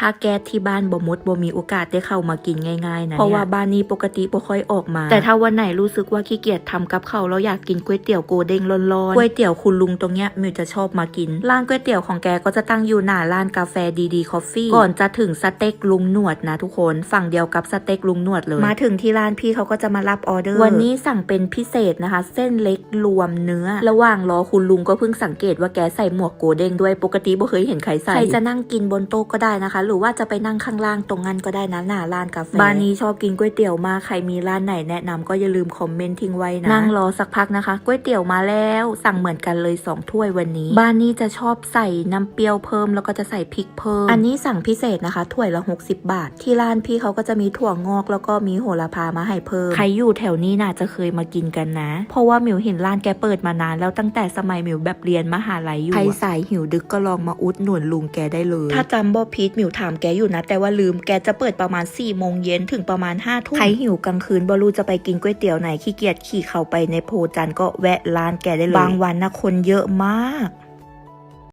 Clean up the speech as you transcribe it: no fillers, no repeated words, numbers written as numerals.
ถ้าแก๊สที่บ้านบ่หมดบ่มีโอกาสได้เข้ามากินง่ายๆนะเพราะว่าบ้านนี้ปกติบ่ค่อยออกมาแต่ถ้าวันไหนรู้สึกว่าขี้เกียจทำกับข้าวแล้วอยากกินก๋วยเตี๋ยวโกเด้งร้อนๆก๋วยเตี๋ยวคุณลุงตรงเนี้ยมิวจะชอบมากินร้านก๋วยเตี๋ยวของแกก็จะตั้งอยู่หน้าร้านกาแฟดีๆคอฟฟี่ก่อนจะถึงสเต็กลุงหนวดนะทุกคนฝั่งเดียวกับสเต็กลุงหนวดเลยมาถึงที่ร้านพี่เขาก็จะมารับออเดอร์วันนี้สั่งเป็นพิเศษนะคะเส้นเล็กรวมเนื้อระหว่างรอคุณลุงก็เพิ่งสังเกตว่าแกใส่หมวกโกเด้งด้วยปกติบ่เคยเห็นใครใส่จะนั่งกินบนโต๊ะก็ได้นะคะหรือว่าจะไปนั่งข้างล่างตรงนั้นก็ได้นะหน้าร้านกาแฟบ้านนี้ชอบกินก๋วยเตี๋ยวมากใครมีร้านไหนแนะนำก็อย่าลืมคอมเมนต์ทิ้งไว้นะนั่งรอสักพักนะคะก๋วยเตี๋ยวมาแล้วสั่งเหมือนกันเลย2 ถ้วยวันนี้บ้านนี้จะชอบใส่น้ำเปรี้ยวเพิ่มแล้วก็จะใส่พริกเพิ่มอันนี้สั่งพิเศษนะคะถ้วยละ60 บาทที่ร้านพี่เขาก็จะมีถั่วงอกแล้วก็มีโหระพามาให้เพิ่มใครอยู่แถวนี้น่าจะเคยมากินกันนะเพราะว่ามิวเห็นร้านแกเปิดมานานแล้วตั้งแต่สมัยมิวแบบเรียนมหาลัยอยู่ใครสายหิวดึกก็ลองมาอุดหนุนลุงแกได้เลยถ้าจำบ่ผิดมิวถามแกอยู่นะแต่ว่าลืมแกจะเปิดประมาณ4 โมงเย็นถึงประมาณ5 ทุ่มใครหิวกลางคืนบ่รู้จะไปกินก๋วยเตี๋ยวไหนขี้เกียจขี่เข้าไปในโพจันก็แวะร้านแกได้เลยบางวันนะคนเยอะมาก